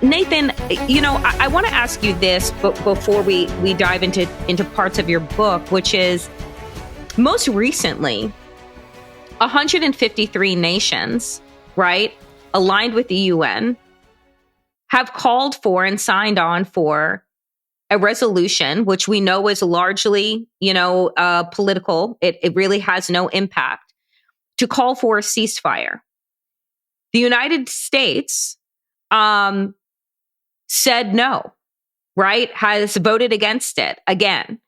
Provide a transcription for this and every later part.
Nathan, I want to ask you this before we dive into parts of your book, which is most recently, 153 nations, right, aligned with the UN, have called for and signed on for a resolution, which we know is largely, political. It really has no impact, to call for a ceasefire. The United States said no, right? Has voted against it again.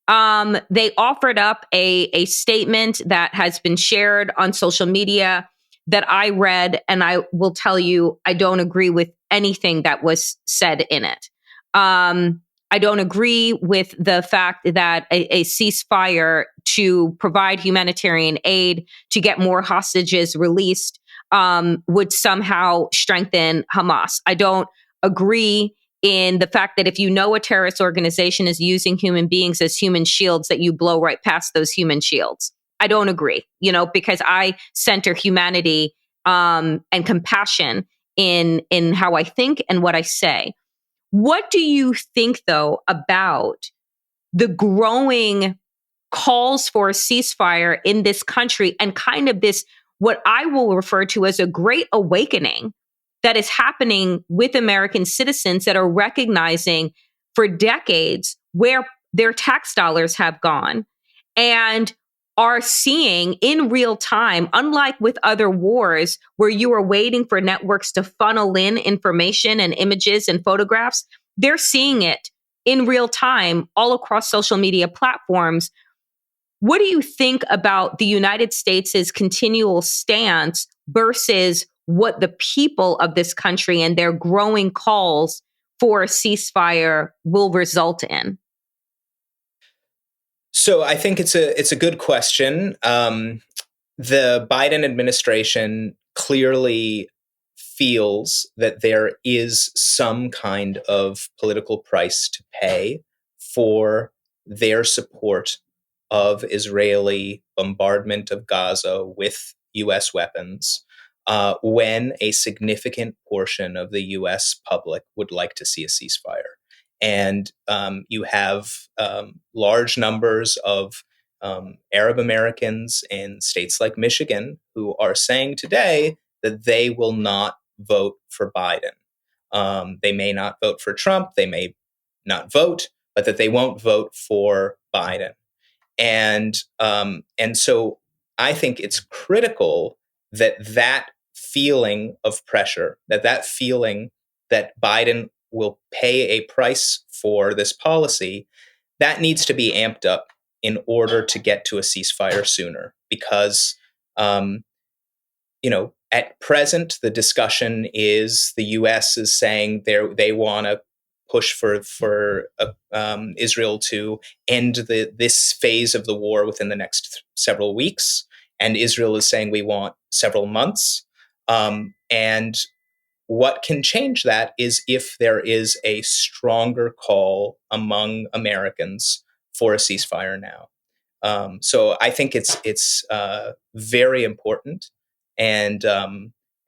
They offered up a statement that has been shared on social media that I read, and I will tell you, I don't agree with anything that was said in it. I don't agree with the fact that a ceasefire to provide humanitarian aid to get more hostages released would somehow strengthen Hamas. I don't agree in the fact that if you know a terrorist organization is using human beings as human shields, that you blow right past those human shields. I don't agree, because I center humanity and compassion in how I think and what I say. What do you think, though, about the growing calls for a ceasefire in this country and kind of this, what I will refer to as a great awakening that is happening with American citizens that are recognizing for decades where their tax dollars have gone and are seeing in real time, unlike with other wars where you are waiting for networks to funnel in information and images and photographs, they're seeing it in real time all across social media platforms. What do you think about the United States' continual stance versus what the people of this country and their growing calls for a ceasefire will result in? So I think it's a good question. The Biden administration clearly feels that there is some kind of political price to pay for their support of Israeli bombardment of Gaza with U.S. weapons, when a significant portion of the U.S. public would like to see a ceasefire. And you have large numbers of Arab Americans in states like Michigan who are saying today that they will not vote for Biden. They may not vote for Trump, they may not vote, but that they won't vote for Biden. And so I think it's critical that feeling of pressure, that feeling that Biden will pay a price for this policy, that needs to be amped up in order to get to a ceasefire sooner. Because, at present, the discussion is the U.S. is saying they want to push for Israel to end this phase of the war within the next several weeks, and Israel is saying we want several months. And what can change that is if there is a stronger call among Americans for a ceasefire now. So I think it's very important, and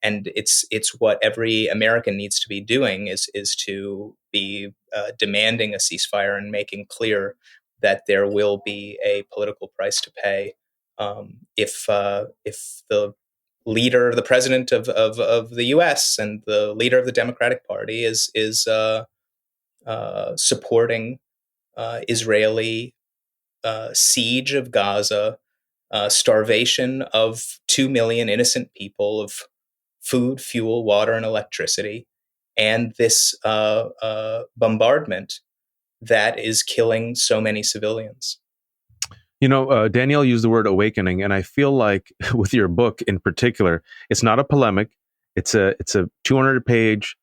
it's what every American needs to be doing is to be demanding a ceasefire and making clear that there will be a political price to pay if the leader, the president of the U.S. and the leader of the Democratic Party is supporting Israeli siege of Gaza, starvation of 2 million innocent people of food, fuel, water, and electricity, and this bombardment that is killing so many civilians. Danielle used the word awakening, and I feel like with your book in particular, it's not a polemic. It's a 200-page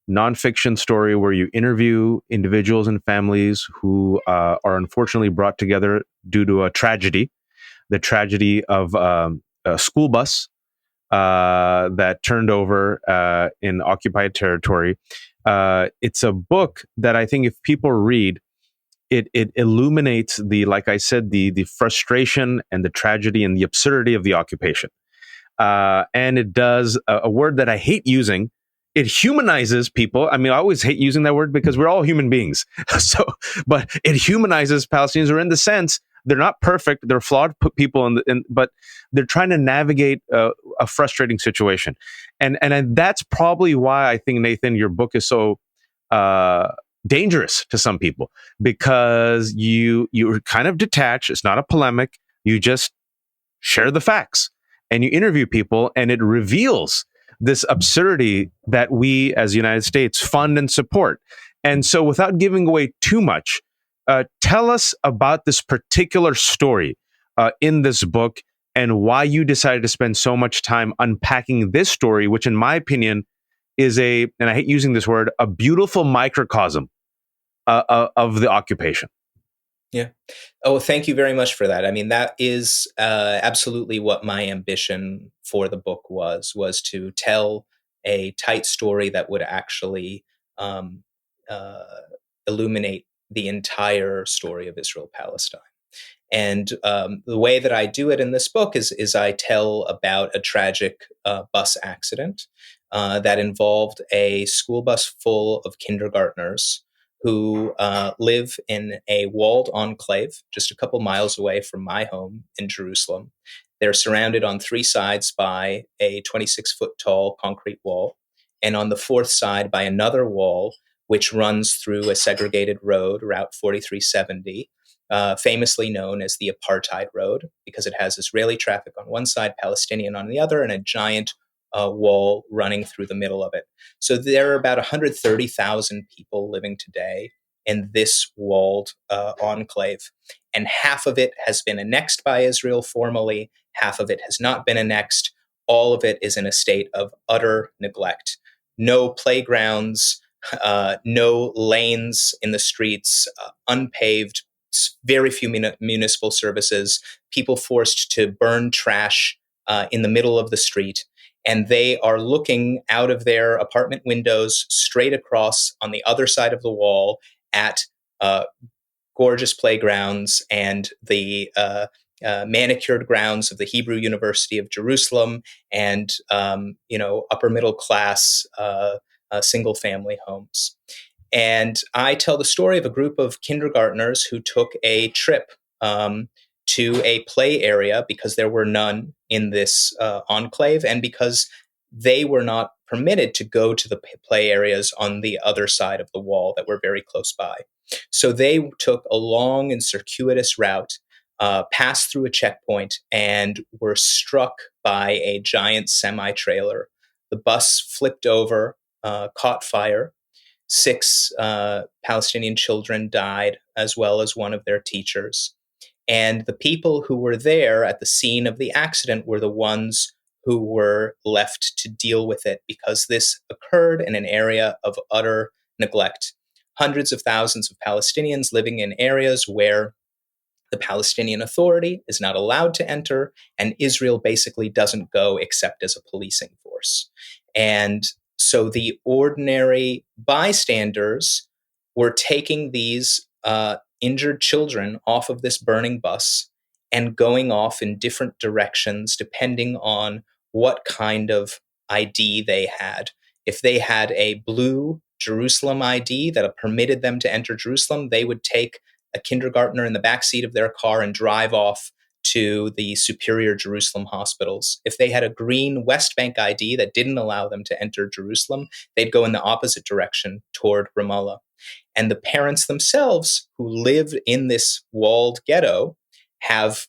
nonfiction story where you interview individuals and families who are unfortunately brought together due to a tragedy, the tragedy of a school bus that turned over in occupied territory. It's a book that I think if people read, it illuminates like I said, the frustration and the tragedy and the absurdity of the occupation. And it does a word that I hate using it humanizes people. I mean, I always hate using that word because we're all human beings. So, but it humanizes Palestinians, or in the sense they're not perfect, they're flawed people, but they're trying to navigate a frustrating situation, and that's probably why I think, Nathan, your book is so dangerous to some people, because you're kind of detached. It's not a polemic. You just share the facts and you interview people, and it reveals this absurdity that we as the United States fund and support. And so, without giving away too much, tell us about this particular story in this book, and why you decided to spend so much time unpacking this story, which in my opinion is and I hate using this word, a beautiful microcosm of the occupation. Yeah. Oh, thank you very much for that. I mean, that is absolutely what my ambition for the book was to tell a tight story that would actually um, uh, illuminate the entire story of Israel-Palestine. And the way that I do it in this book is I tell about a tragic bus accident that involved a school bus full of kindergartners who live in a walled enclave just a couple miles away from my home in Jerusalem. They're surrounded on three sides by a 26-foot tall concrete wall, and on the fourth side by another wall, which runs through a segregated road, Route 4370, famously known as the Apartheid Road, because it has Israeli traffic on one side, Palestinian on the other, and a giant wall running through the middle of it. So there are about 130,000 people living today in this walled enclave. And half of it has been annexed by Israel formally, half of it has not been annexed. All of it is in a state of utter neglect. No playgrounds, no lanes in the streets, unpaved, very few municipal services, people forced to burn trash in the middle of the street. And they are looking out of their apartment windows straight across on the other side of the wall at gorgeous playgrounds and the manicured grounds of the Hebrew University of Jerusalem, and upper middle class single family homes. And I tell the story of a group of kindergartners who took a trip to a play area because there were none in this enclave, and because they were not permitted to go to the play areas on the other side of the wall that were very close by. So they took a long and circuitous route, passed through a checkpoint, and were struck by a giant semi-trailer. The bus flipped over, caught fire. 6 Palestinian children died, as well as one of their teachers. And the people who were there at the scene of the accident were the ones who were left to deal with it, because this occurred in an area of utter neglect. Hundreds of thousands of Palestinians living in areas where the Palestinian Authority is not allowed to enter, and Israel basically doesn't go except as a policing force. And so the ordinary bystanders were taking these injured children off of this burning bus and going off in different directions depending on what kind of ID they had. If they had a blue Jerusalem ID that permitted them to enter Jerusalem, they would take a kindergartner in the backseat of their car and drive off to the superior Jerusalem hospitals. If they had a green West Bank ID that didn't allow them to enter Jerusalem, they'd go in the opposite direction toward Ramallah. And the parents themselves, who live in this walled ghetto,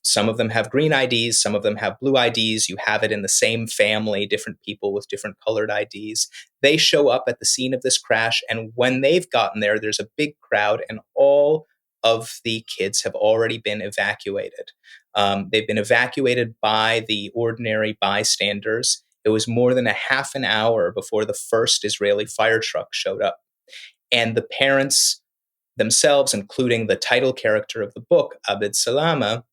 some of them have green IDs, some of them have blue IDs. You have it in the same family, different people with different colored IDs. They show up at the scene of this crash, and when they've gotten there, there's a big crowd, and all of the kids have already been evacuated. They've been evacuated by the ordinary bystanders. It was more than a half an hour before the first Israeli fire truck showed up. And the parents themselves, including the title character of the book, Abed Salama,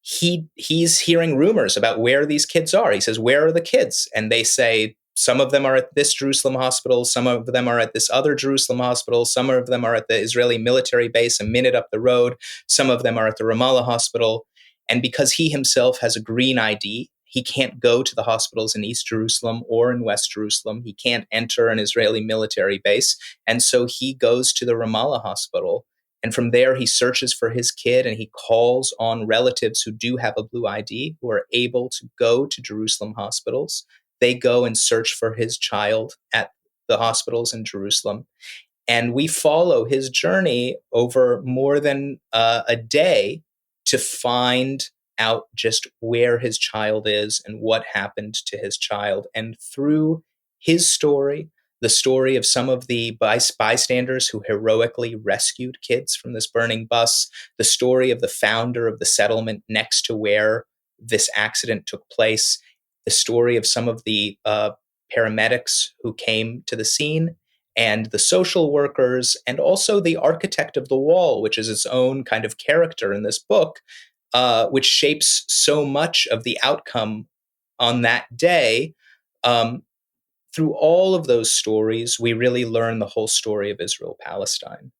he's hearing rumors about where these kids are. He says, "Where are the kids?" And they say, some of them are at this Jerusalem hospital, some of them are at this other Jerusalem hospital, some of them are at the Israeli military base a minute up the road, some of them are at the Ramallah hospital. And because he himself has a green ID, he can't go to the hospitals in East Jerusalem or in West Jerusalem. He can't enter an Israeli military base. And so he goes to the Ramallah hospital. And from there, he searches for his kid and he calls on relatives who do have a blue ID, who are able to go to Jerusalem hospitals. They go and search for his child at the hospitals in Jerusalem. And we follow his journey over more than a day to find out just where his child is and what happened to his child. And through his story, the story of some of the bystanders who heroically rescued kids from this burning bus, the story of the founder of the settlement next to where this accident took place, the story of some of the paramedics who came to the scene, and the social workers, and also the architect of the wall, which is its own kind of character in this book, which shapes so much of the outcome on that day. Through all of those stories, we really learn the whole story of Israel-Palestine.